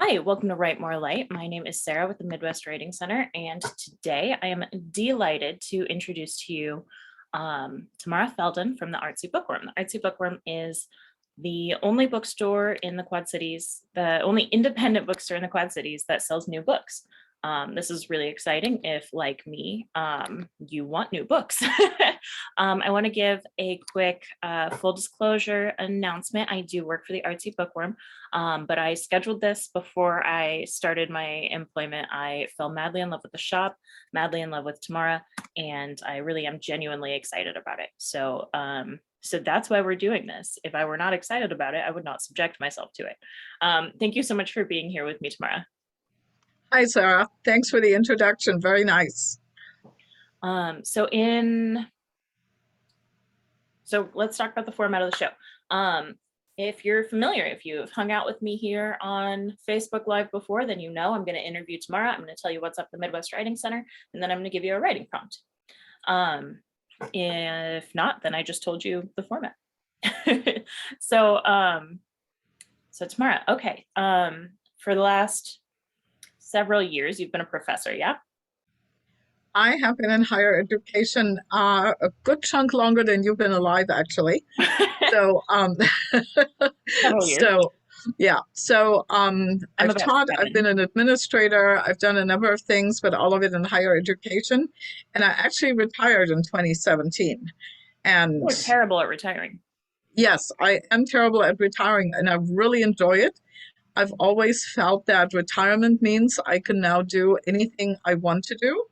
Hi, welcome to Write More Light. My name is Sarah with the Midwest Writing Center, and today I am delighted to introduce to you Tamara Felden from the Artsy Bookworm. The Artsy Bookworm is the only bookstore in the Quad Cities, the only independent bookstore in the Quad Cities that sells new books. This is really exciting if, like me, you want new books. I want to give a quick full disclosure announcement. I do work for the Artsy Bookworm, but I scheduled this before I started my employment. I fell madly in love with the shop, madly in love with Tamara, and I really am genuinely excited about it. So that's why we're doing this. If I were not excited about it, I would not subject myself to it. Thank you so much for being here with me, Tamara. Hi, Sarah. Thanks for the introduction. Very nice. So let's talk about the format of the show. If you're familiar, if you've hung out with me here on Facebook Live before, then you know I'm going to interview Tamara. I'm going to tell you what's up at the Midwest Writing Center, and then I'm going to give you a writing prompt. If not, then I just told you the format. So Tamara, okay. For the last several years, you've been a professor, yeah? I have been in higher education a good chunk longer than you've been alive, actually. So, Several years. so yeah. So I've about taught. 7. I've been an administrator. I've done a number of things, but all of it in higher education. And I actually retired in 2017. And We're terrible at retiring. yes, I am terrible at retiring, and I really enjoy it. I've always felt that retirement means I can now do anything I want to do.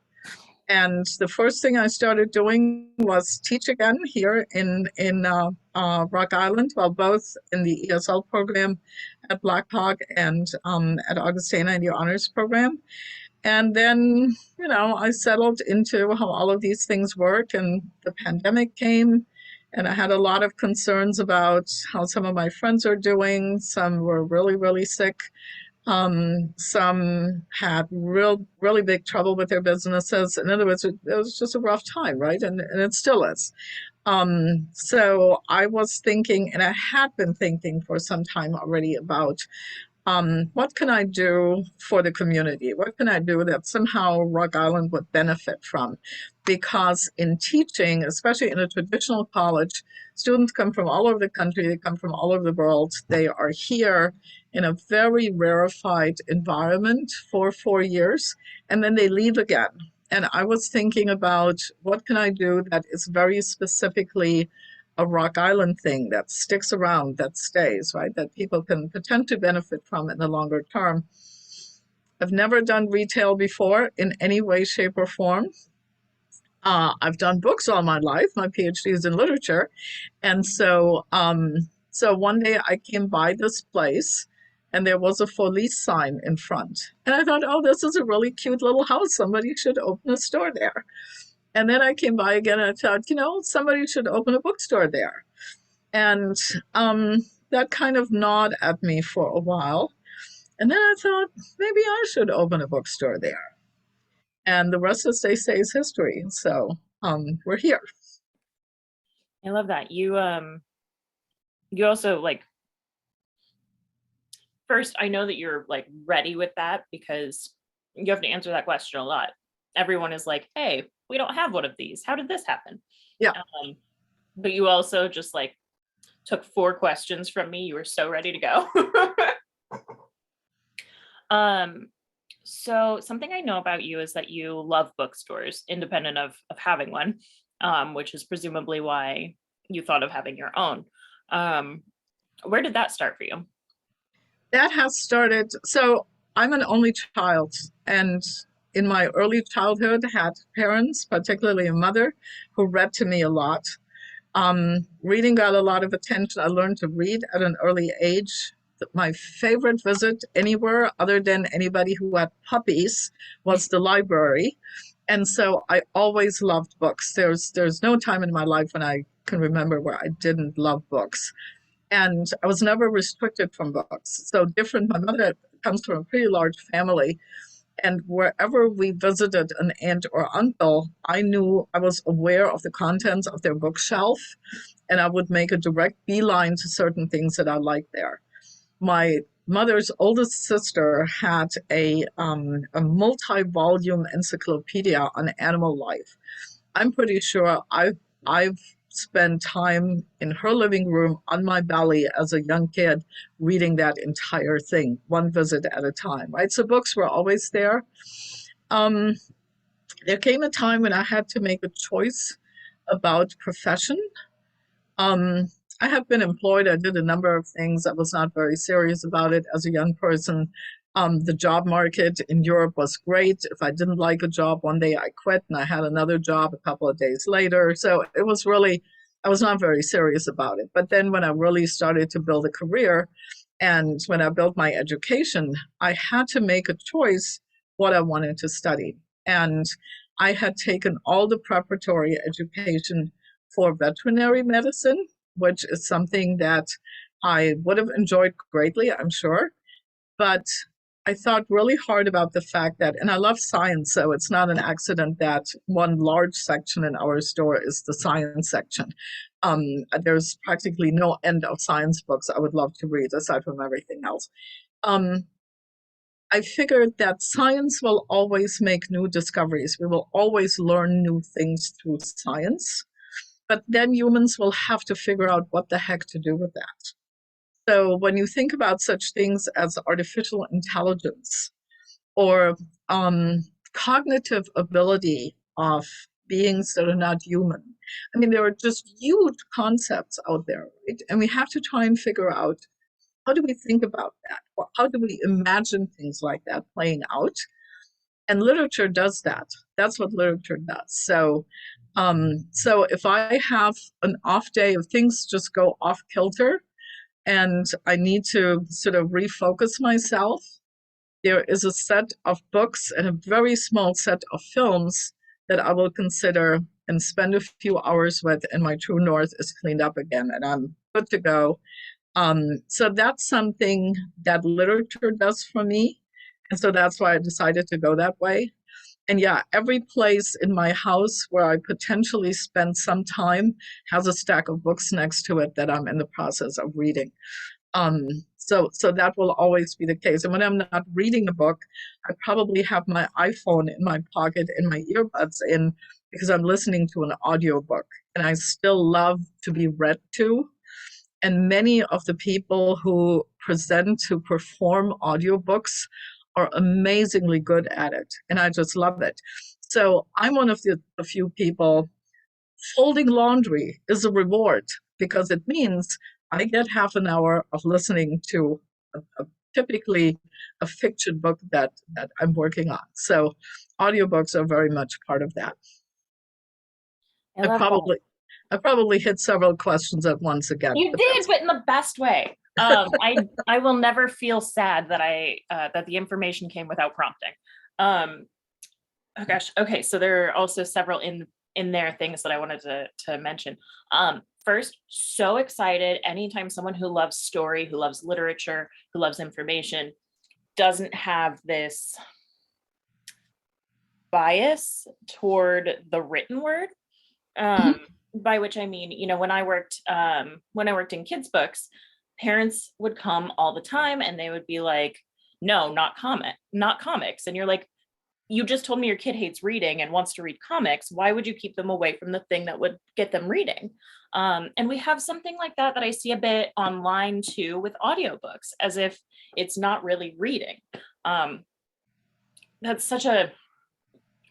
And the first thing I started doing was teach again here in Rock Island, well, both in the ESL program at Blackhawk and at Augustana in the honors program. And then, I settled into how all of these things work, and the pandemic came, and I had a lot of concerns about how some of my friends are doing. Some were really, really sick. Some had really big trouble with their businesses. In other words, it was just a rough time, right? And it still is. So I was thinking, and I had been thinking for some time already about what can I do for the community? What can I do that somehow Rock Island would benefit from? Because in teaching, especially in a traditional college, students come from all over the country, they come from all over the world. They are here in a very rarefied environment for 4 years, and then they leave again. And I was thinking about what can I do that is very specifically a Rock Island thing that sticks around, that stays, right? That people can potentially benefit from in the longer term. I've never done retail before in any way, shape, or form. I've done books all my life. My PhD is in literature. And so one day I came by this place and there was a for lease sign in front. And I thought, oh, this is a really cute little house. Somebody should open a store there. And then I came by again and I thought, somebody should open a bookstore there. And that kind of gnawed at me for a while. And then I thought, maybe I should open a bookstore there. And the rest, as they say, is history. So we're here. I love that. You also first, I know that you're ready with that because you have to answer that question a lot. Everyone is like, hey, we don't have one of these. How did this happen? Yeah. But you also just took 4 questions from me. You were so ready to go. So something I know about you is that you love bookstores, independent of having one, which is presumably why you thought of having your own. Where did that start for you? That has started. So I'm an only child, and in my early childhood had parents, particularly a mother, who read to me a lot. Reading got a lot of attention. I learned to read at an early age. My favorite visit anywhere other than anybody who had puppies was the library. And so I always loved books. There's no time in my life when I can remember where I didn't love books. And I was never restricted from books. So different, my mother comes from a pretty large family. And wherever we visited an aunt or uncle, I knew I was aware of the contents of their bookshelf, and I would make a direct beeline to certain things that I liked there. My mother's oldest sister had a multi-volume encyclopedia on animal life. I'm pretty sure I've spent time in her living room on my belly as a young kid reading that entire thing, one visit at a time, right? So books were always there. Um, there came a time when I had to make a choice about profession. Um, I have been employed. I did a number of things. I was not very serious about it as a young person. The job market in Europe was great. If I didn't like a job one day, I quit and I had another job a couple of days later. So it was really, I was not very serious about it. But then when I really started to build a career and when I built my education, I had to make a choice what I wanted to study. And I had taken all the preparatory education for veterinary medicine, which is something that I would have enjoyed greatly, I'm sure. But I thought really hard about the fact that, and I love science, so it's not an accident that one large section in our store is the science section. There's practically no end of science books I would love to read aside from everything else. Um, I figured that science will always make new discoveries. We will always learn new things through science. But then humans will have to figure out what the heck to do with that. So when you think about such things as artificial intelligence or cognitive ability of beings that are not human, I mean, there are just huge concepts out there, right? And we have to try and figure out how do we think about that? Or how do we imagine things like that playing out? And literature does that. That's what literature does. So if I have an off day, if things just go off kilter and I need to sort of refocus myself, there is a set of books and a very small set of films that I will consider and spend a few hours with, and my true north is cleaned up again, and I'm good to go. So that's something that literature does for me. And so that's why I decided to go that way. And yeah, every place in my house where I potentially spend some time has a stack of books next to it that I'm in the process of reading. Um, so that will always be the case. And when I'm not reading a book, I probably have my iPhone in my pocket and my earbuds in because I'm listening to an audiobook. And I still love to be read to. And many of the people who present, who perform audiobooks are amazingly good at it. And I just love it. So I'm one of the few people, folding laundry is a reward because it means I get half an hour of listening to typically a fiction book that I'm working on. So audiobooks are very much part of that. I I love that. probably I probably hit several questions at once again, You but did, that's but in the best way. I will never feel sad that that the information came without prompting. Oh gosh. Okay, so there are also several in there things that I wanted to mention. First, so excited anytime someone who loves story, who loves literature, who loves information doesn't have this bias toward the written word. Mhm. By which I mean, when I worked in kids books, parents would come all the time and they would be like, no, not comics. And you're like, you just told me your kid hates reading and wants to read comics. Why would you keep them away from the thing that would get them reading? And we have something like that I see a bit online too with audiobooks, as if it's not really reading. Um, that's such a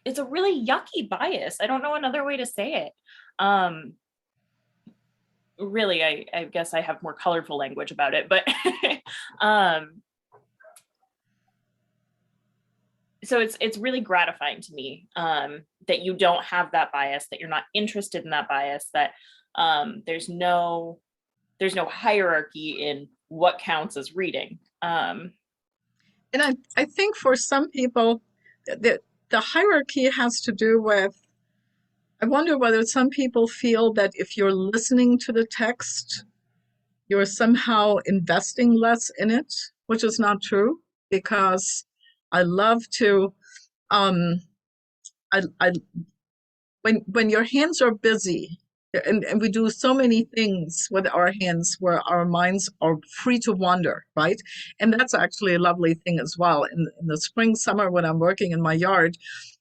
it's a really yucky bias. I don't know another way to say it. Um, really, I guess I have more colorful language about it, but um, so it's really gratifying to me that you don't have that bias, that you're not interested in that bias, that there's no hierarchy in what counts as reading. And I think for some people, the hierarchy has to do with, I wonder whether some people feel that if you're listening to the text, you're somehow investing less in it, which is not true because I love to, um, I when your hands are busy And we do so many things with our hands where our minds are free to wander, right? And that's actually a lovely thing as well. In the spring, summer, when I'm working in my yard,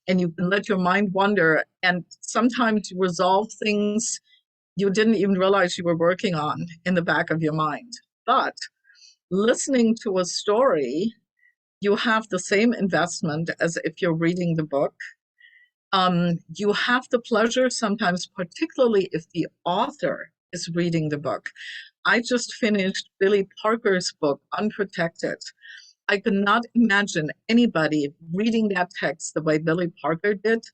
and you can let your mind wander, and sometimes you resolve things you didn't even realize you were working on in the back of your mind. But listening to a story, you have the same investment as if you're reading the book. You have the pleasure sometimes, particularly if the author is reading the book. I just finished Billy Parker's book, Unprotected. I could not imagine anybody reading that text the way Billy Parker did.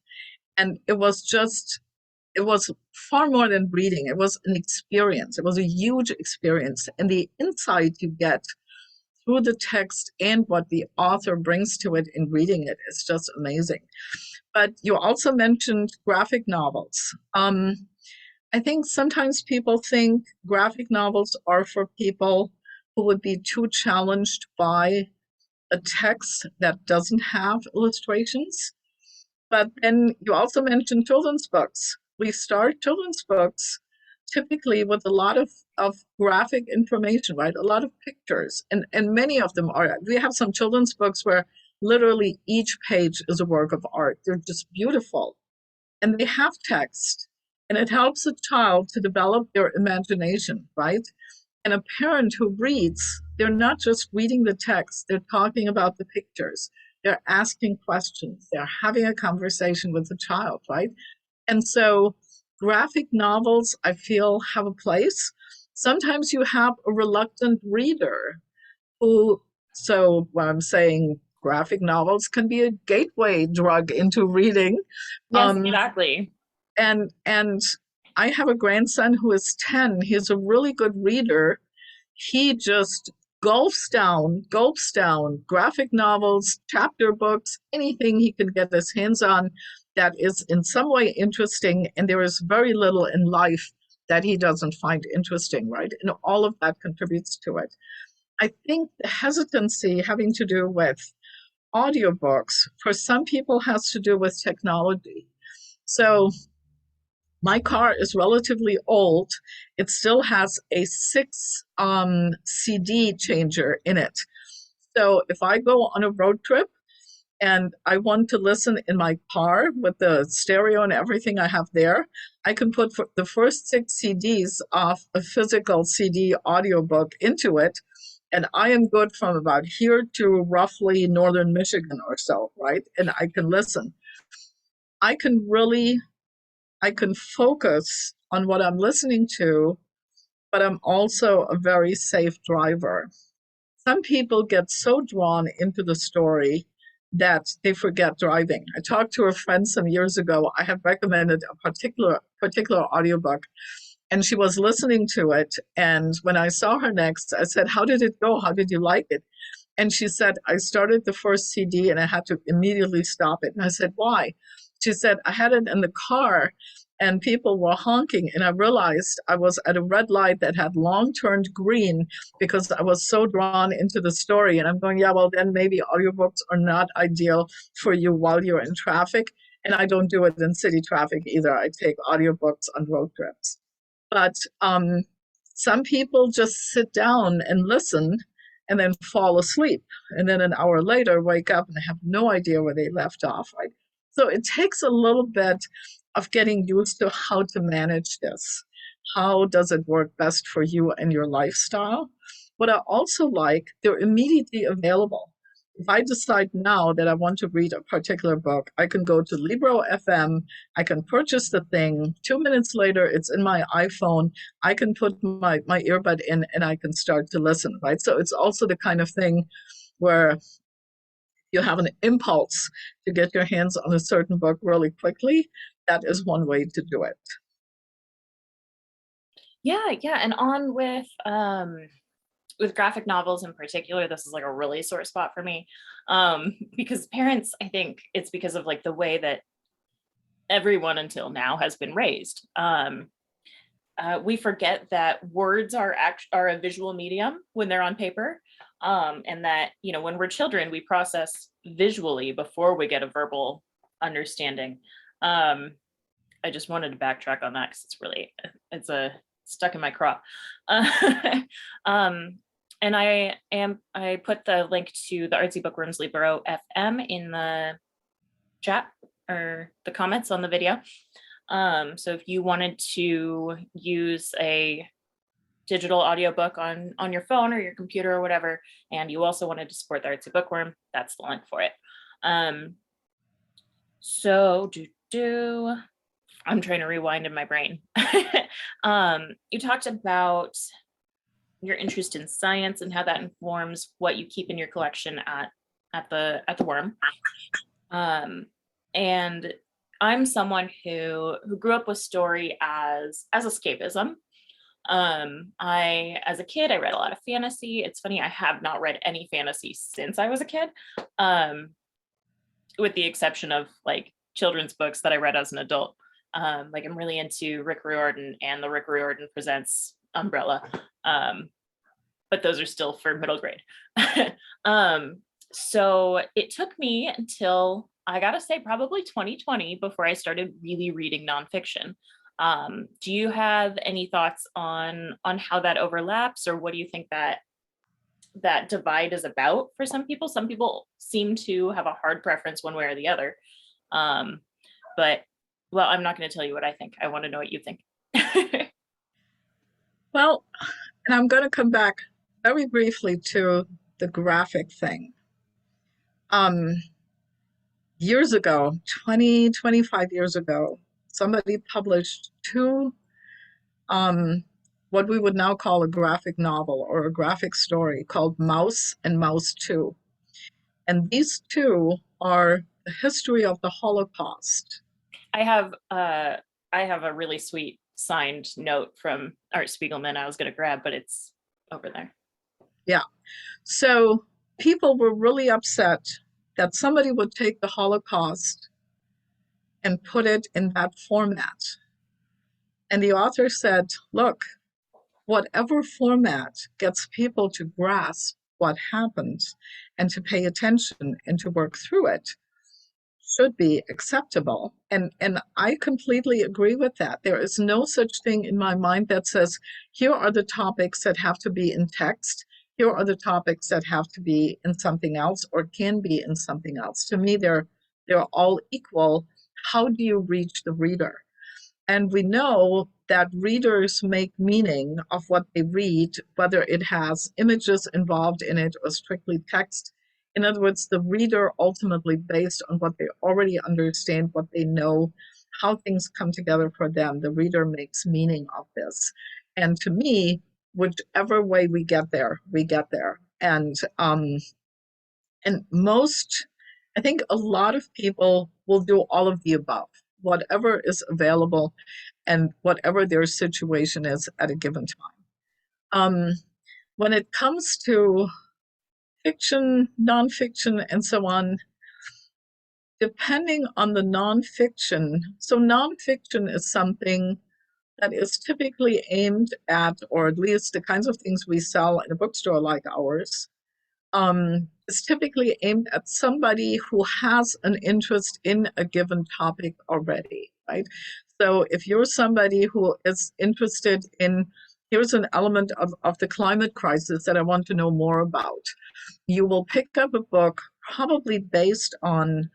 And it was far more than reading. It was an experience. It was a huge experience. And the insight you get through the text and what the author brings to it in reading it is just amazing. But you also mentioned graphic novels. I think sometimes people think graphic novels are for people who would be too challenged by a text that doesn't have illustrations. But then you also mentioned children's books. We start children's books typically with a lot of graphic information, right? A lot of pictures. And many of them are. We have some children's books where literally each page is a work of art. They're just beautiful. And they have text. And it helps a child to develop their imagination, right? And a parent who reads, they're not just reading the text, they're talking about the pictures. They're asking questions. They're having a conversation with the child, right? And so graphic novels, I feel, have a place. Sometimes you have a reluctant reader who, so what I'm saying, graphic novels can be a gateway drug into reading. Yes, exactly. And I have a grandson who is 10. He's a really good reader. He just gulps down graphic novels, chapter books, anything he can get his hands on that is in some way interesting. And there is very little in life that he doesn't find interesting, right? And all of that contributes to it. I think the hesitancy having to do with audiobooks for some people has to do with technology. So my car is relatively old. It still has a 6 CD changer in it. So if I go on a road trip and I want to listen in my car with the stereo and everything I have there, I can put the first 6 CDs of a physical CD audiobook into it. And I am good from about here to roughly northern Michigan or so, right? And I can listen. I can really I can focus on what I'm listening to, but I'm also a very safe driver. Some people get so drawn into the story that they forget driving. I talked to a friend some years ago. I had recommended a particular audiobook, and she was listening to it. And when I saw her next, I said, "How did it go? How did you like it?" And she said, "I started the first CD and I had to immediately stop it." And I said, "Why?" She said, "I had it in the car and people were honking. And I realized I was at a red light that had long turned green because I was so drawn into the story." And I'm going, "Yeah, well, then maybe audiobooks are not ideal for you while you're in traffic." And I don't do it in city traffic either. I take audiobooks on road trips. But some people just sit down and listen and then fall asleep. And then an hour later, wake up and have no idea where they left off, right? So it takes a little bit of getting used to how to manage this. How does it work best for you and your lifestyle? What I also like, they're immediately available. If I decide now that I want to read a particular book, I can go to Libro FM, I can purchase the thing. 2 minutes later, it's in my iPhone. I can put my earbud in and I can start to listen, right? So it's also the kind of thing where you have an impulse to get your hands on a certain book really quickly. That is one way to do it. Yeah, yeah. And on with graphic novels in particular, this is like a really sore spot for me. Because parents, I think it's because of like the way that everyone until now has been raised. We forget that words are a visual medium when they're on paper, and that when we're children, we process visually before we get a verbal understanding. I just wanted to backtrack on that because it's a stuck in my craw. Uh, um, and I put the link to the Artsy Bookworms Libro FM in the chat or the comments on the video. So if you wanted to use a digital audiobook on your phone or your computer or whatever, and you also wanted to support the Artsy Bookworm, that's the link for it. So I'm trying to rewind in my brain. You talked about your interest in science and how that informs what you keep in your collection at the Worm. And I'm someone who grew up with story as escapism. As a kid, I read a lot of fantasy. It's funny, I have not read any fantasy since I was a kid, with the exception of like children's books that I read as an adult. Like I'm really into Rick Riordan and the Rick Riordan Presents umbrella, but those are still for middle grade. So it took me until, I gotta say, probably 2020 before I started really reading nonfiction. Do you have any thoughts on how that overlaps, or what do you think that divide is about for some people? Some people seem to have a hard preference one way or the other. But well, I'm not going to tell you what I think. I want to know what you think. Well, and I'm going to come back very briefly to the graphic thing. Years ago, 20, 25 years ago, somebody published two, what we would now call a graphic novel or a graphic story called Mouse and Mouse 2. And these two are the history of the Holocaust. I have a really sweet signed note from Art Spiegleman I was going to grab, but it's over there. Yeah. So people were really upset that somebody would take the Holocaust and put it in that format. And the author said, look, whatever format gets people to grasp what happened and to pay attention and to work through it should be acceptable. And I completely agree with that. There is no such thing in my mind that says, here are the topics that have to be in text. Here are the topics that have to be in something else or can be in something else. To me, they're all equal. How do you reach the reader? And we know that readers make meaning of what they read, whether it has images involved in it or strictly text. In other words, the reader ultimately, based on what they already understand, what they know, how things come together for them, the reader makes meaning of this. And to me, whichever way we get there, we get there. And most, I think a lot of people will do all of the above, whatever is available and whatever their situation is at a given time. When it comes to fiction, nonfiction, and so on, depending on the nonfiction, so nonfiction is something that is typically aimed at, or at least the kinds of things we sell in a bookstore like ours, is typically aimed at somebody who has an interest in a given topic already, right? So if you're somebody who is interested in, here's an element of the climate crisis that I want to know more about, you will pick up a book probably based on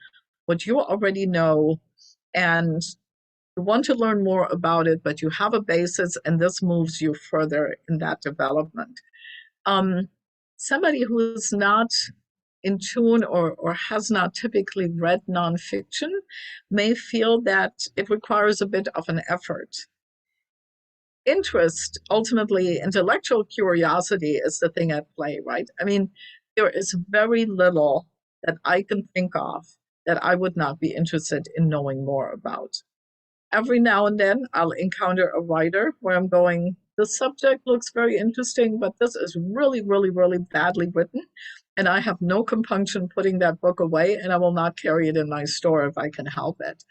what you already know, and you want to learn more about it, but you have a basis, and this moves you further in that development. Somebody who's not in tune or has not typically read nonfiction may feel that it requires a bit of an effort. Interest, ultimately, intellectual curiosity is the thing at play, right? I mean, there is very little that I can think of that I would not be interested in knowing more about. Every now and then I'll encounter a writer where I'm going, the subject looks very interesting, but this is really, really, really badly written. And I have no compunction putting that book away, and I will not carry it in my store if I can help it.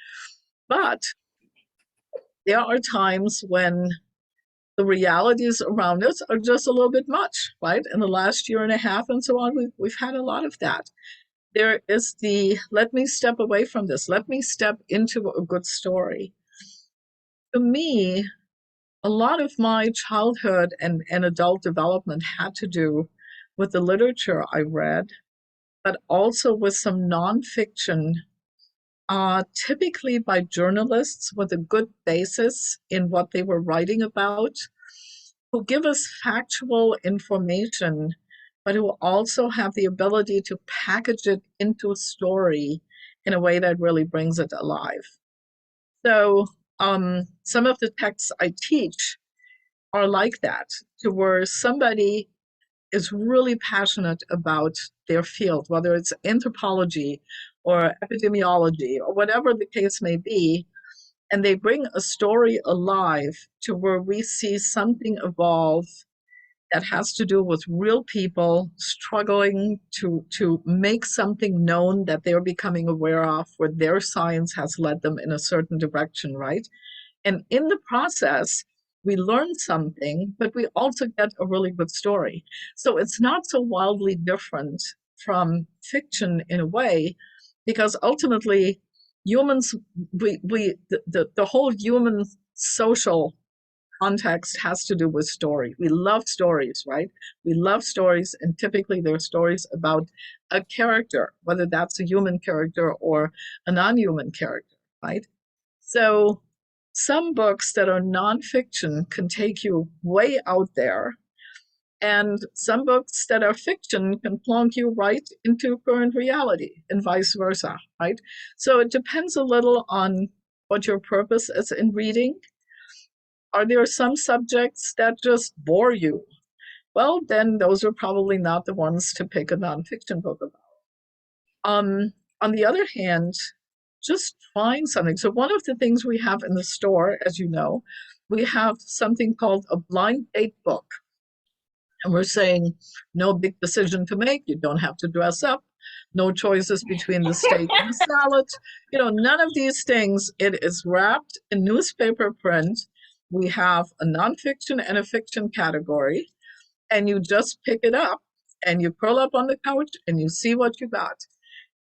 But there are times when the realities around us are just a little bit much, right? In the last year and a half and so on, we've had a lot of that. There is the, let me step away from this. Let me step into a good story. To me, a lot of my childhood and adult development had to do with the literature I read, but also with some nonfiction, typically by journalists with a good basis in what they were writing about, who give us factual information, but who also have the ability to package it into a story in a way that really brings it alive. So, some of the texts I teach are like that, to where somebody is really passionate about their field, whether it's anthropology or epidemiology or whatever the case may be, and they bring a story alive to where we see something evolve that has to do with real people struggling to make something known that they're becoming aware of, where their science has led them in a certain direction, right? And in the process, we learn something, but we also get a really good story. So it's not so wildly different from fiction in a way, because ultimately humans, the whole human social context has to do with story. We love stories, right? We love stories, and typically they're stories about a character, whether that's a human character or a non-human character, right? So some books that are nonfiction can take you way out there, and some books that are fiction can plonk you right into current reality, and vice versa, right? So it depends a little on what your purpose is in reading. Are there some subjects that just bore you? Well, then those are probably not the ones to pick a nonfiction book about. On the other hand, just find something. So one of the things we have in the store, as you know, we have something called a blind date book. And we're saying no big decision to make. You don't have to dress up. No choices between the steak and the salad. None of these things. It is wrapped in newspaper print. We have a nonfiction and a fiction category, and you just pick it up and you curl up on the couch and you see what you got.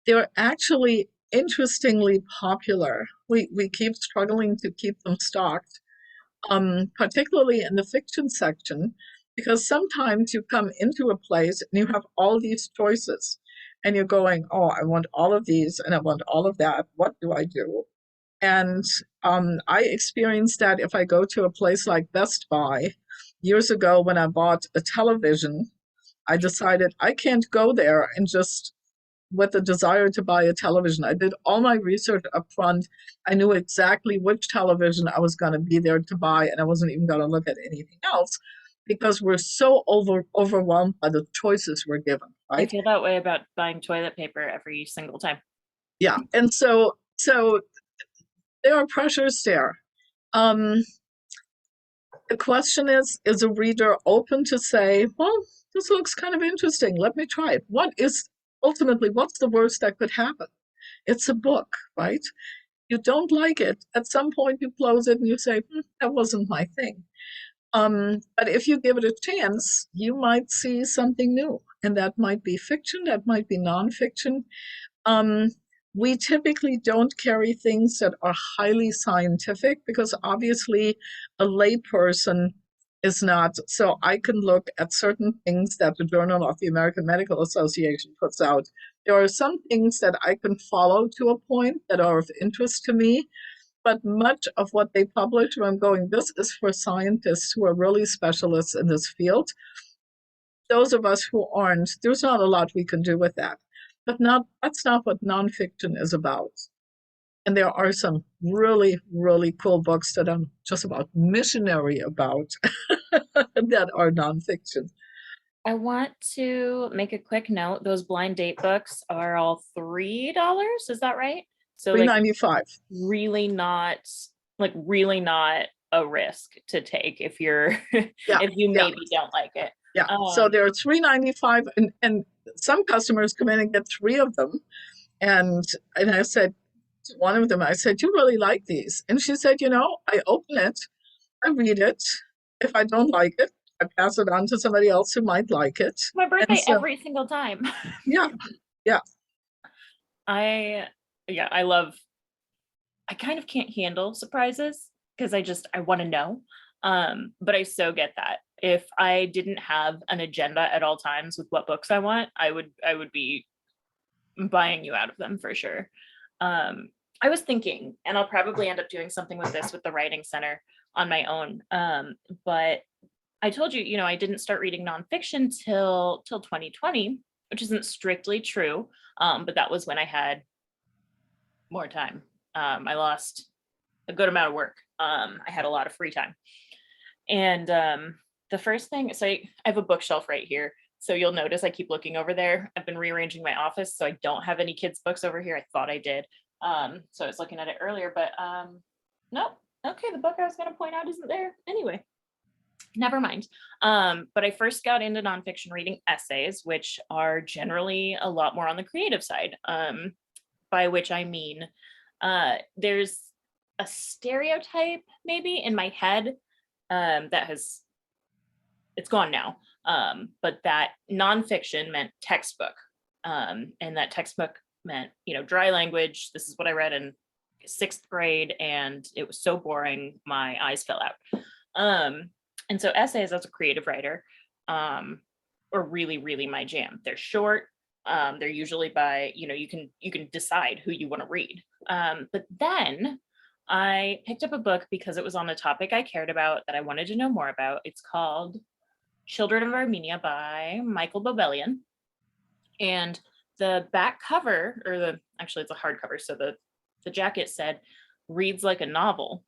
They're actually interestingly popular. We keep struggling to keep them stocked, particularly in the fiction section, because sometimes you come into a place and you have all these choices and you're going, oh, I want all of these and I want all of that. What do I do? And I experienced that if I go to a place like Best Buy. Years ago, when I bought a television, I decided I can't go there and just with the desire to buy a television. I did all my research up front. I knew exactly which television I was going to be there to buy, and I wasn't even going to look at anything else because we're so overwhelmed by the choices we're given, I right? feel that way about buying toilet paper every single time. Yeah. And so there are pressures there. Um, the question is a reader open to say, well, this looks kind of interesting. Let me try it. What's the worst that could happen? It's a book, right? You don't like it. At some point, you close it and you say, that wasn't my thing. But if you give it a chance, you might see something new. And that might be fiction, that might be nonfiction. Um, we typically don't carry things that are highly scientific because obviously a layperson is not. So I can look at certain things that the Journal of the American Medical Association puts out. There are some things that I can follow to a point that are of interest to me, but much of what they publish, where I'm going, this is for scientists who are really specialists in this field. Those of us who aren't, there's not a lot we can do with that. But that's not what nonfiction is about. And there are some really, really cool books that I'm just about missionary about that are nonfiction. I want to make a quick note. Those blind date books are all $3. Is that right? So $3.95. Really not a risk to take if you're Yeah, if you yeah, maybe don't like it. yeah. So they're $3.95, and some customers come in and get three of them. And I said to one of them, I said, you really like these? And she said, I open it, I read it. If I don't like it, I pass it on to somebody else who might like it. My And birthday so, every single time. yeah, yeah, I kind of can't handle surprises because I want to know. But I so get that. If I didn't have an agenda at all times with what books I want, I would be buying you out of them for sure. I was thinking, and I'll probably end up doing something with this with the writing center on my own. But I told you, I didn't start reading nonfiction till 2020, which isn't strictly true. But that was when I had more time. I lost a good amount of work. I had a lot of free time. And the first thing, so I have a bookshelf right here. So you'll notice I keep looking over there. I've been rearranging my office, so I don't have any kids' books over here. I thought I did. So I was looking at it earlier, but nope. Okay, the book I was going to point out isn't there. Anyway, never mind. But I first got into nonfiction reading essays, which are generally a lot more on the creative side, by which I mean there's a stereotype maybe in my head that it's gone now, but that nonfiction meant textbook, and that textbook meant, dry language. This is what I read in 6th grade, and it was so boring, my eyes fell out. And so essays as a creative writer are really, really my jam. They're short. They're usually by, you can decide who you want to read. But then I picked up a book because it was on a topic I cared about that I wanted to know more about. It's called Children of Armenia by Michael Babellian. And the back cover, actually it's a hardcover, so the jacket said, reads like a novel.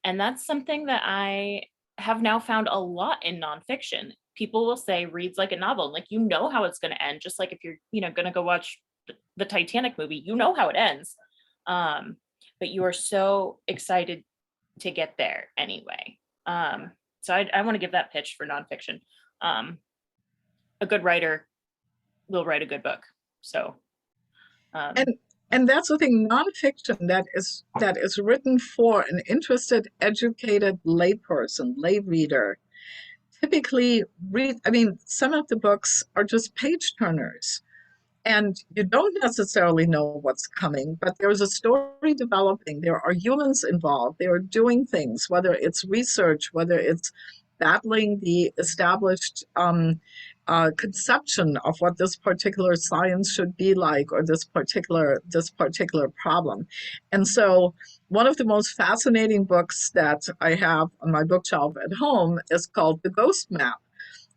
And that's something that I have now found a lot in nonfiction. People will say reads like a novel. Like, how it's going to end, just like if you're, going to go watch the Titanic movie, how it ends. But you are so excited to get there anyway. So I want to give that pitch for nonfiction. A good writer will write a good book. So, and that's the thing, nonfiction that is written for an interested, educated layperson, lay reader, typically some of the books are just page turners. And you don't necessarily know what's coming, but there's a story developing. There are humans involved. They are doing things, whether it's research, whether it's battling the established conception of what this particular science should be like, or this particular problem. And so one of the most fascinating books that I have on my bookshelf at home is called The Ghost Map.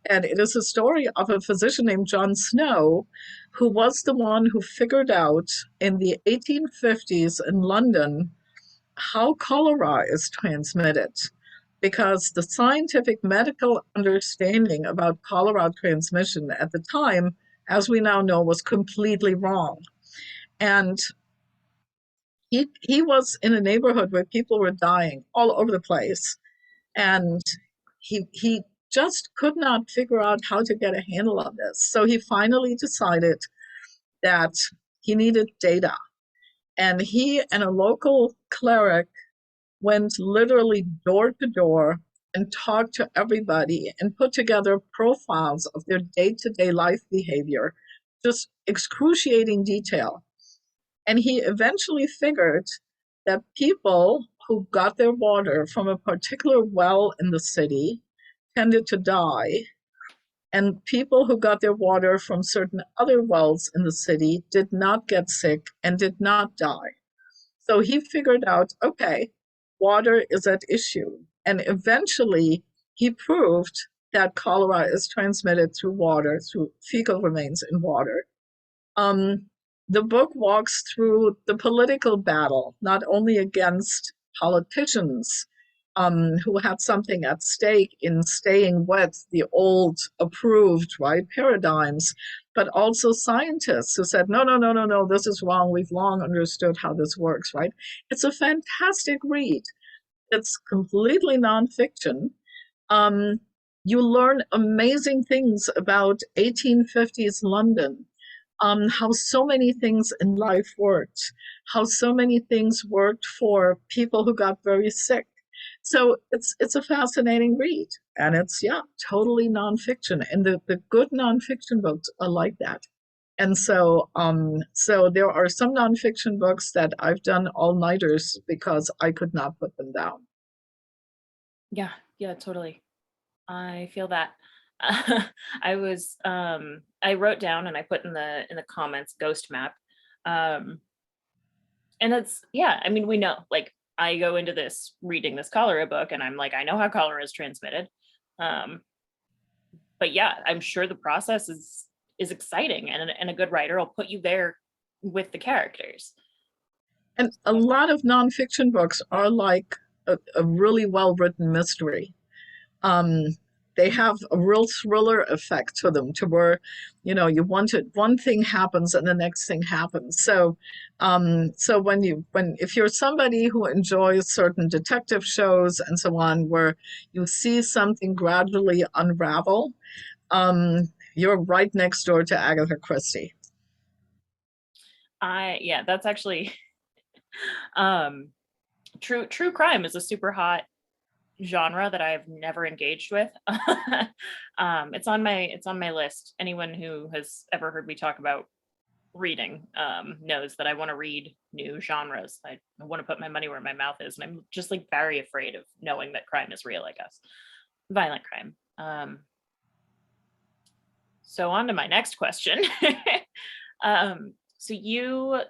And it is a story of a physician named John Snow, who was the one who figured out in the 1850s in London how cholera is transmitted, because the scientific medical understanding about cholera transmission at the time, as we now know, was completely wrong. And he was in a neighborhood where people were dying all over the place. And he just could not figure out how to get a handle on this. So he finally decided that he needed data. And he and a local cleric went literally door to door and talked to everybody and put together profiles of their day-to-day life behavior, just excruciating detail. And he eventually figured that people who got their water from a particular well in the city tended to die, and people who got their water from certain other wells in the city did not get sick and did not die. So he figured out, okay, water is at issue. And eventually he proved that cholera is transmitted through water, through fecal remains in water. The book walks through the political battle, not only against politicians who had something at stake in staying with the old approved, right, paradigms, but also scientists who said, no, no, no, no, no, this is wrong. We've long understood how this works, right? It's a fantastic read. It's completely nonfiction. You learn amazing things about 1850s London, how so many things in life worked, how so many things worked for people who got very sick. So it's a fascinating read, and it's totally nonfiction, and the good nonfiction books are like that. And so there are some nonfiction books that I've done all-nighters because I could not put them down. Yeah, yeah, totally. I feel that. I wrote down and I put in the comments ghost map. Um, and it's yeah, I mean, we know, like I go into this reading this cholera book and I'm like, I know how cholera is transmitted. Um, but yeah, I'm sure the process is exciting and a good writer will put you there with the characters. And a lot of nonfiction books are like a really well written mystery. um, they have a real thriller effect to them, to where you want it, one thing happens and the next thing happens. So when if you're somebody who enjoys certain detective shows and so on, where you see something gradually unravel, you're right next door to Agatha Christie. I yeah, that's actually um true crime is a super hot genre that I've never engaged with. It's on my list. Anyone who has ever heard me talk about reading knows that I want to read new genres. I want to put my money where my mouth is, and I'm just like very afraid of knowing that crime is real. I guess violent crime. So on to my next question. So you,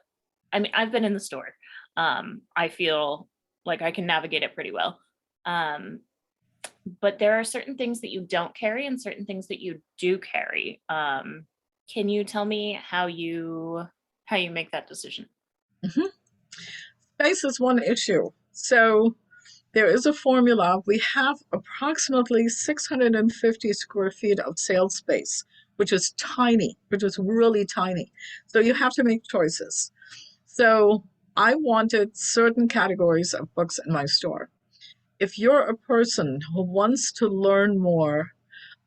I mean, I've been in the store. I feel like I can navigate it pretty well. Um, but there are certain things that you don't carry and certain things that you do carry. Can you tell me how you make that decision? Mhm. Space is one issue. So there is a formula. We have approximately 650 square feet of sales space, which is tiny, which is really tiny. So you have to make choices. So I wanted certain categories of books in my store. If you're a person who wants to learn more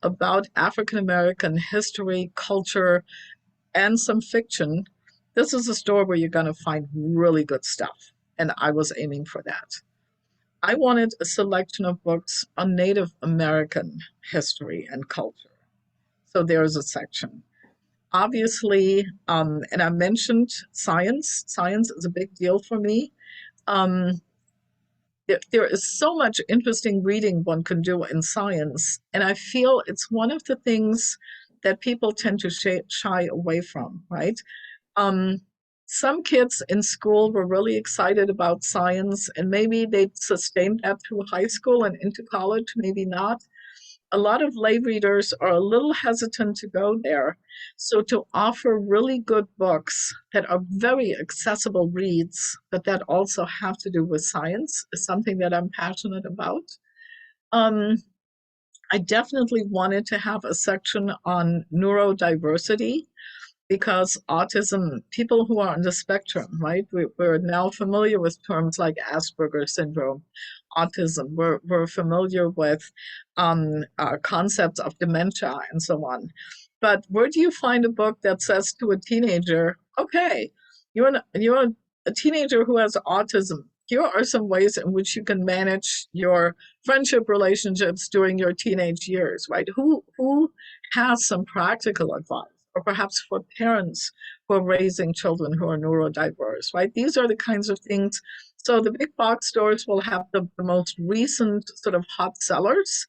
about African American history, culture, and some fiction, this is a store where you're going to find really good stuff. And I was aiming for that. I wanted a selection of books on Native American history and culture. So there's a section. Obviously, and I mentioned science. Science is a big deal for me. Um, there is so much interesting reading one can do in science, and I feel it's one of the things that people tend to shy away from, right? Um, some kids in school were really excited about science, and maybe they sustained that through high school and into college, maybe not. A lot of lay readers are a little hesitant to go there. So, to offer really good books that are very accessible reads, but that also have to do with science, is something that I'm passionate about. Um, I definitely wanted to have a section on neurodiversity, because autism, people who are on the spectrum, right? We're now familiar with terms like Asperger's syndrome, autism. We're familiar with concepts of dementia and so on. But where do you find a book that says to a teenager, okay, you're a teenager who has autism. Here are some ways in which you can manage your friendship relationships during your teenage years, right? Who has some practical advice? Or perhaps for parents who are raising children who are neurodiverse, right? These are the kinds of things. So the big box stores will have the most recent sort of hot sellers.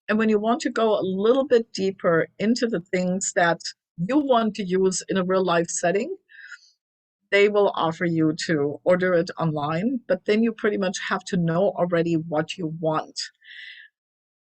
And when you want to go a little bit deeper into the things that you want to use in a real life setting, they will offer you to order it online, but then you pretty much have to know already what you want.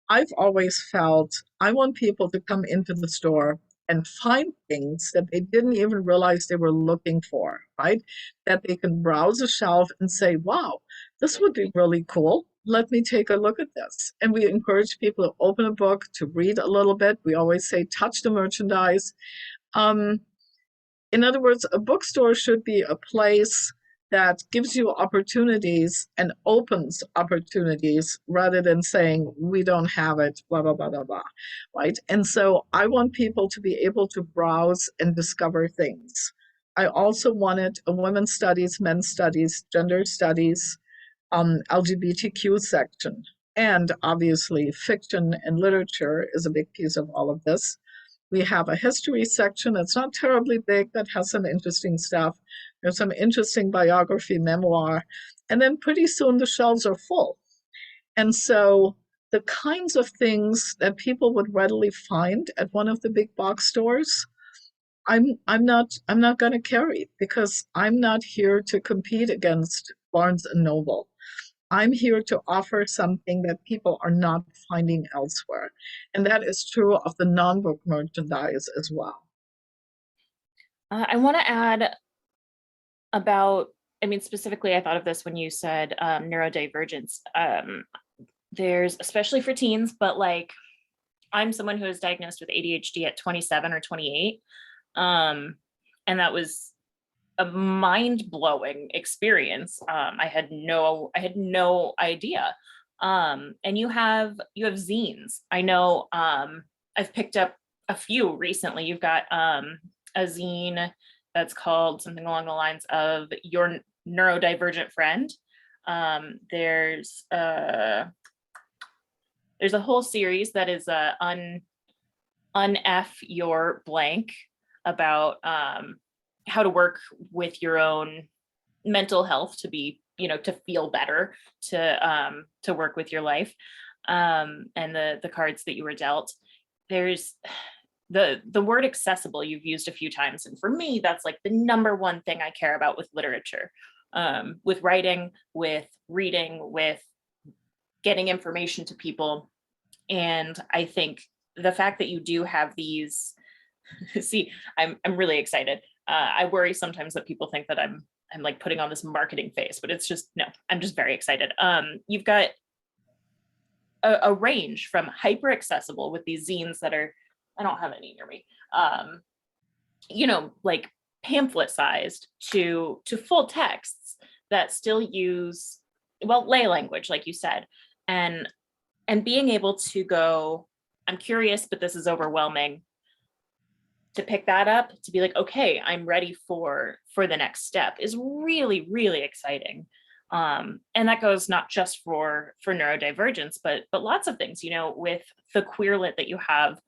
I've always felt I want people to come into the store and find things that they didn't even realize they were looking for, right? That they can browse a shelf and say, wow, this would be really cool. Let me take a look at this. And we encourage people to open a book, to read a little bit. We always say, touch the merchandise. Um, in other words, a bookstore should be a place that gives you opportunities and opens opportunities, rather than saying, we don't have it, blah, blah, blah, blah, blah, right? And so I want people to be able to browse and discover things. I also wanted a women's studies, men's studies, gender studies, LGBTQ section. And obviously, fiction and literature is a big piece of all of this. We have a history section that's not terribly big, that has some interesting stuff. There's some interesting biography, memoir, and then pretty soon the shelves are full. And so the kinds of things that people would readily find at one of the big box stores, I'm not going to carry because I'm not here to compete against Barnes and Noble. I'm here to offer something that people are not finding elsewhere. And that is true of the non-book merchandise as well. I want to add about, I mean, specifically, I thought of this when you said neurodivergence. There's, especially for teens, but like I'm someone who was diagnosed with ADHD at 27 or 28. And that was a mind-blowing experience. I had no idea. And you have zines. I know I've picked up a few recently. You've got a zine that's called something along the lines of Your Neurodivergent Friend. There's a whole series that is unf your blank about how to work with your own mental health to be, to feel better, to work with your life, and the cards that you were dealt. There's the word accessible you've used a few times, and for me that's like the number one thing I care about with literature, with writing, with reading, with getting information to people. And I think the fact that you do have these see, I'm really excited. I worry sometimes that people think that I'm like putting on this marketing face, but it's just, no, I'm just very excited. You've got a range from hyper accessible with these zines that are, I don't have any near me, like pamphlet sized, to full texts that still use, well, lay language, like you said, and being able to go, I'm curious, but this is overwhelming, to pick that up, to be like, okay, I'm ready for the next step, is really, really exciting. And that goes not just for neurodivergence, but lots of things, with the queer lit that you have,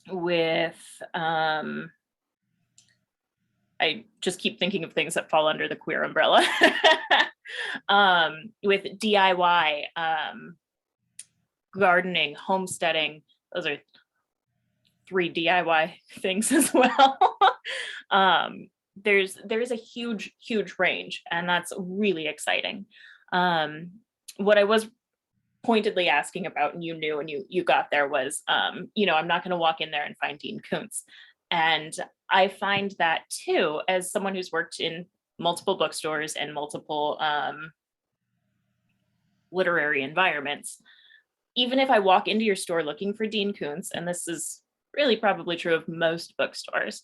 with I just keep thinking of things that fall under the queer umbrella. With DIY, gardening, homesteading, those are 3 DIY things as well. There's a huge range, and that's really exciting. What I was pointedly asking about, and you knew, and you got there, was I'm not going to walk in there and find Dean Koontz. And I find that too, as someone who's worked in multiple bookstores and multiple literary environments. Even if I walk into your store looking for Dean Koontz, and this is really probably true of most bookstores,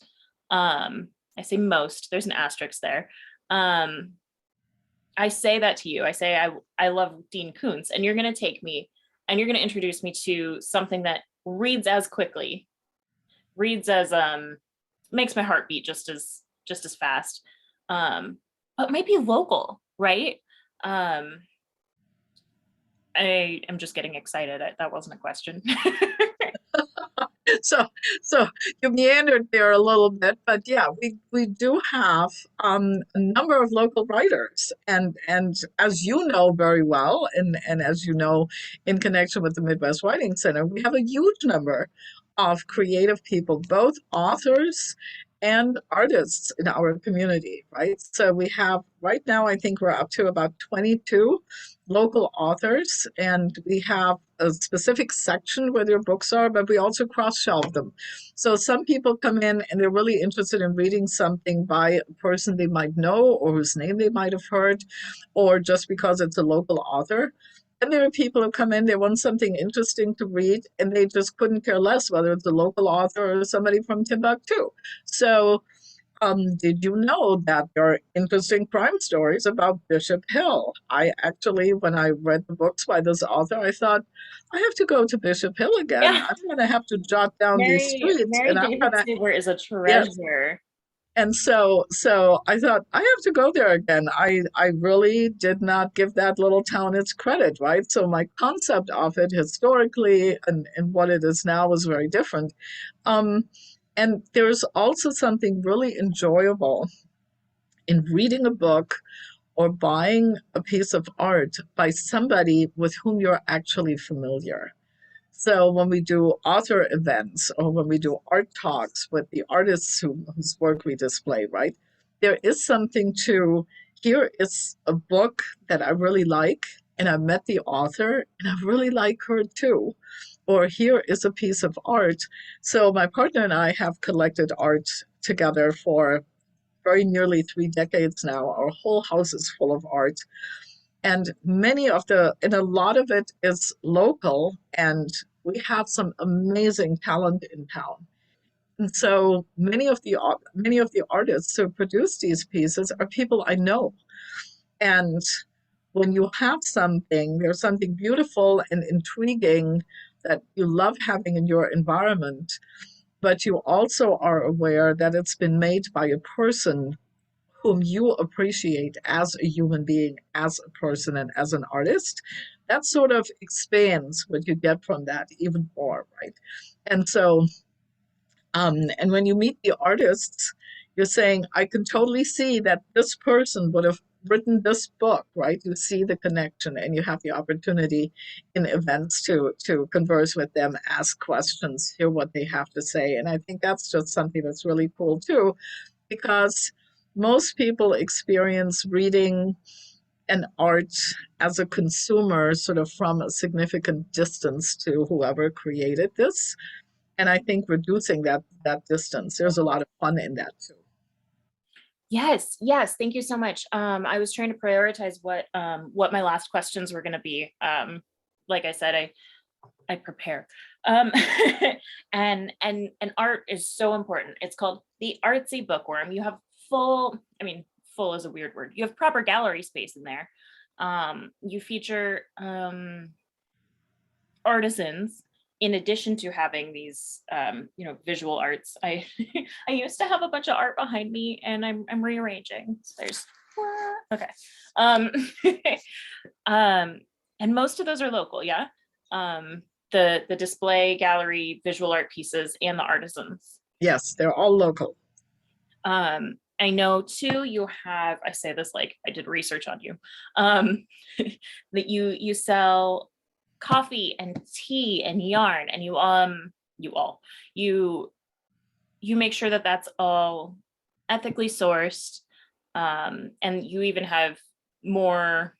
I say most, there's an asterisk there. I say that to you. I say, I love Dean Koontz, and you're going to take me and you're going to introduce me to something that reads as quickly, reads as, makes my heart beat just as fast, but might be local, right? I am just getting excited. That wasn't a question. So you meandered there a little bit, but yeah, we do have a number of local writers, and as you know very well, and as you know, in connection with the Midwest Writing Center, we have a huge number of creative people, both authors and artists in our community, right? So we have, right now, I think we're up to about 22 local authors, and we have a specific section where their books are, but we also cross-shelf them. So some people come in and they're really interested in reading something by a person they might know or whose name they might have heard, or just because it's a local author. And there are people who come in, they want something interesting to read, and they just couldn't care less whether it's a local author or somebody from Timbuktu. So did you know that there are interesting crime stories about Bishop Hill? I actually, when I read the books by this author, I thought, I have to go to Bishop Hill again. Yeah, I'm going to have to jot down these streets, Mary and I'm going to, Davidsaver is a yeah. treasure. And so I thought, I have to go there again. I really did not give that little town its credit, right? So my concept of it historically and what it is now was very different. Um, and there's also something really enjoyable in reading a book or buying a piece of art by somebody with whom you're actually familiar. So when we do author events or when we do art talks with the artists whose work we display, right? There is something to, here is a book that I really like, and I met the author and I really like her too. Or here is a piece of art. So my partner and I have collected art together for very nearly 3 decades now. Our whole house is full of art. And and a lot of it is local, and we have some amazing talent in town. And so many of the artists who produce these pieces are people I know. And when you have something, there's something beautiful and intriguing that you love having in your environment, but you also are aware that it's been made by a person whom you appreciate as a human being, as a person, and as an artist, that sort of expands what you get from that even more, right? And so, and when you meet the artists, you're saying, I can totally see that this person would have written this book, right? You see the connection, and you have the opportunity in events to converse with them, ask questions, hear what they have to say. And I think that's just something that's really cool too, because most people experience reading and art as a consumer sort of from a significant distance to whoever created this. And I think reducing that distance, there's a lot of fun in that too. Yes, yes, thank you so much. I was trying to prioritize what my last questions were going to be. Like I said, I prepare. Um, and art is so important. It's called the Artsy Bookworm. You have I mean, full is a weird word. You have proper gallery space in there. You feature artisans in addition to having these visual arts. I I used to have a bunch of art behind me, and I'm rearranging. So there's okay. Um, and most of those are local, yeah. The display gallery visual art pieces and the artisans. Yes, they're all local. I know too, you have, I say this like I did research on you, um, that you sell coffee and tea and yarn, and you you make sure that that's all ethically sourced, and you even have more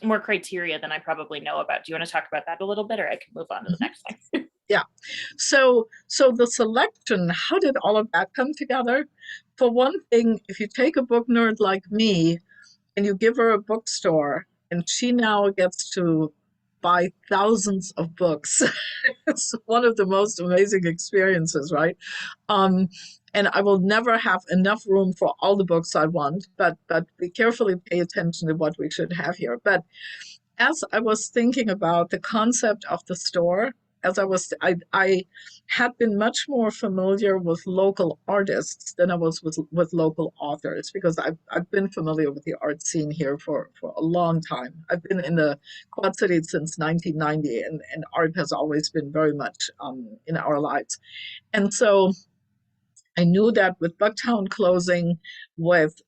more criteria than I probably know about. Do you want to talk about that a little bit, or I can move on to the next thing? Yeah. So the selection, how did all of that come together? For one thing, if you take a book nerd like me and you give her a bookstore and she now gets to buy thousands of books, it's one of the most amazing experiences, right? Um, and I will never have enough room for all the books I want, but we carefully pay attention to what we should have here. But as I was thinking about the concept of the store, I had been much more familiar with local artists than I was with local authors, because I've been familiar with the art scene here for a long time. I've been in the Quad City since 1990, and art has always been very much in our lives. And so I knew that with Bucktown closing, with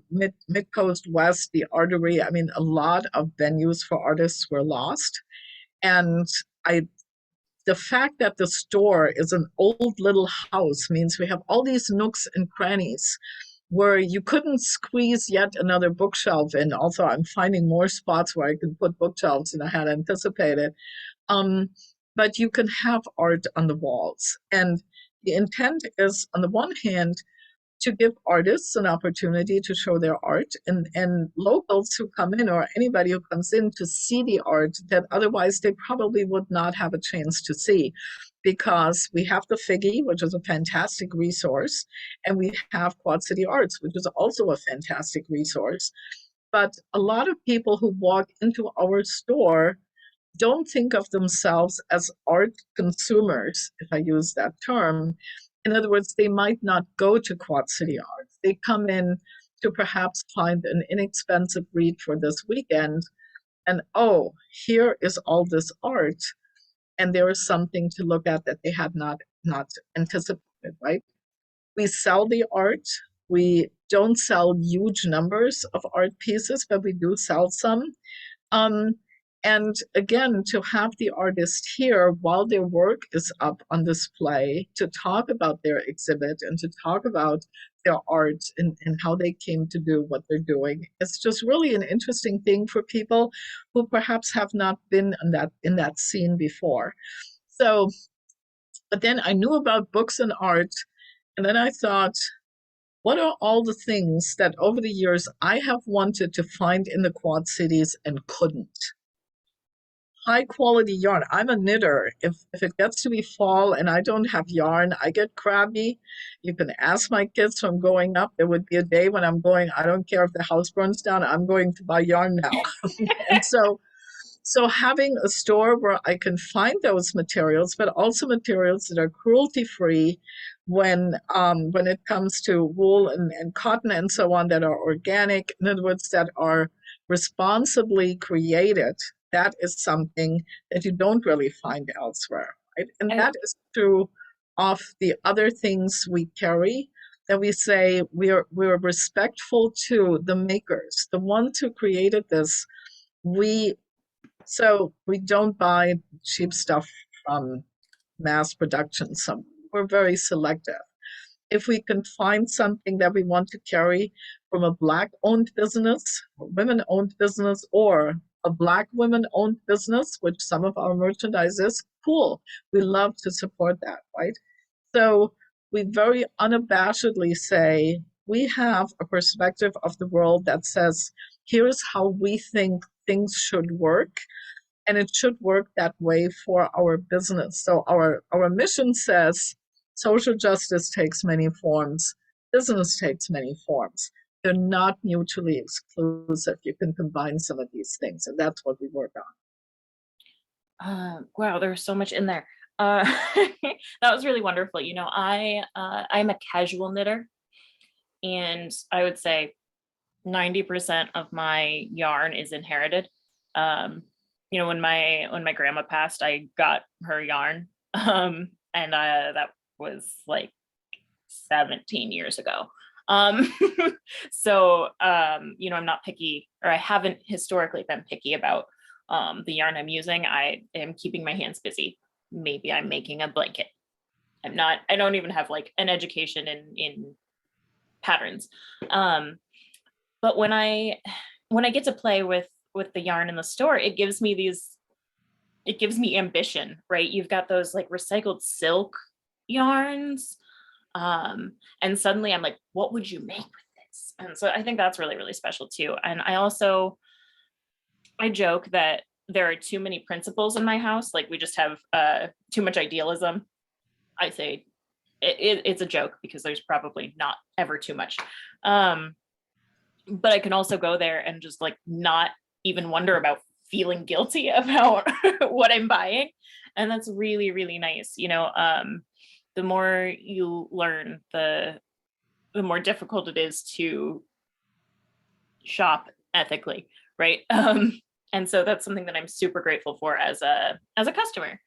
Mid Coast West, the Artery, I mean, a lot of venues for artists were lost. And I, the fact that the store is an old little house means we have all these nooks and crannies where you couldn't squeeze yet another bookshelf in. Also, I'm finding more spots where I can put bookshelves than I had anticipated. Um, but you can have art on the walls. And the intent is, on the one hand, to give artists an opportunity to show their art, and locals who come in, or anybody who comes in, to see the art that otherwise they probably would not have a chance to see, because we have the Figgy, which is a fantastic resource, and we have Quad City Arts, which is also a fantastic resource. But a lot of people who walk into our store don't think of themselves as art consumers, if I use that term. In other words, they might not go to Quad City Arts. They come in to perhaps find an inexpensive read for this weekend, and oh, here is all this art, and there is something to look at that they had not anticipated, right? We sell the art, We don't sell huge numbers of art pieces, but we do sell some. Um, and again, to have the artist here while their work is up on display to talk about their exhibit and to talk about their art and how they came to do what they're doing. It's just really an interesting thing for people who perhaps have not been in that scene before. So, but then I knew about books and art, and then I thought, what are all the things that over the years I have wanted to find in the Quad Cities and couldn't? High quality yarn. I'm a knitter. If it gets to be fall and I don't have yarn, I get crabby. You can ask my kids from growing up. There would be a day when I'm going, I don't care if the house burns down, I'm going to buy yarn now. And so having a store where I can find those materials, but also materials that are cruelty free when it comes to wool and cotton and so on, that are organic, in other words, that are responsibly created, that is something that you don't really find elsewhere, right? And I, that is true of the other things we carry, that we say we're respectful to the makers, the ones who created this. We so we don't buy cheap stuff from mass production. So we're very selective. If we can find something that we want to carry from a Black owned business, a women owned business, or a Black women owned business, which some of our merchandise is, cool. We love to support that, right? So we very unabashedly say we have a perspective of the world that says, here's how we think things should work, and it should work that way for our business. So our mission says social justice takes many forms, business takes many forms. They're not mutually exclusive. You can combine some of these things, and that's what we work wow, there's so much in there. Uh, that was really wonderful. I'm a casual knitter, and I would say 90% of my yarn is inherited. Um, when my grandma passed, I got her yarn, and that was like 17 years ago. Um, I'm not picky, or I haven't historically been picky about the yarn I'm using. I am keeping my hands busy. Maybe I'm making a blanket. I don't even have like an education in patterns. But when I get to play with the yarn in the store, it gives me ambition, right? You've got those like recycled silk yarns. And suddenly I'm like, what would you make with this? And so I think that's really, really special too. And I joke that there are too many principles in my house. Like we just have too much idealism. I say it's a joke because there's probably not ever too much. But I can also go there and just like not even wonder about feeling guilty about what I'm buying. And that's really, really nice. The more you learn, the more difficult it is to shop ethically, right? And so that's something that I'm super grateful for as a customer.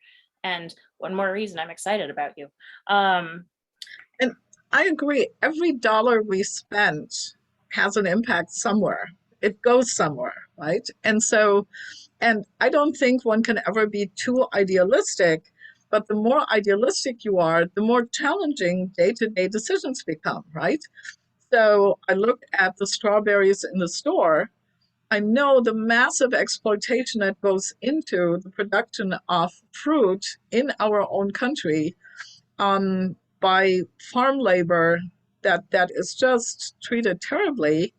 And one more reason I'm excited about you. And I agree. Every dollar we spend has an impact somewhere. It goes somewhere, right? And I don't think one can ever be too idealistic, but the more idealistic you are, the more challenging day to day decisions become, right? So I look at the strawberries in the store. I know the massive exploitation that goes into the production of fruit in our own country, by farm labor that is just treated terribly.